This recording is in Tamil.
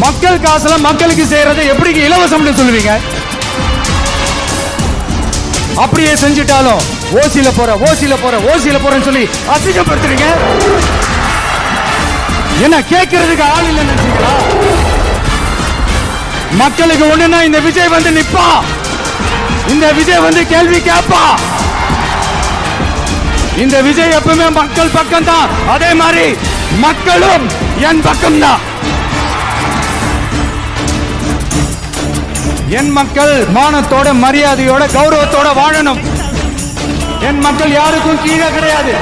மக்கள் காசுல மக்களுக்கு செய்யறதை எப்படி இலவசம்னு சொல்லுவீங்க? அப்படியே செஞ்சுட்டாலும் ஓசியில போறேன்னு சொல்லி அசிங்கப்படுத்துறீங்க. என்ன கேட்கறதுக்கு ஆள் இல்லைன்னு நினைச்சீங்களா? மக்களுக்கு ஒண்ணுன்னா இந்த விஜய் வந்து நிப்பா, இந்த விஜய் வந்து கேள்வி கேட்பா. இந்த விஜய் எப்பவுமே மக்கள் பக்கம் தான், அதே மாதிரி மக்களும் என் பக்கம் தான். என் மக்கள் மானத்தோட மரியாதையோட கௌரவத்தோட வாழணும். என் மக்கள் யாருக்கும் கீழே கிடையாது.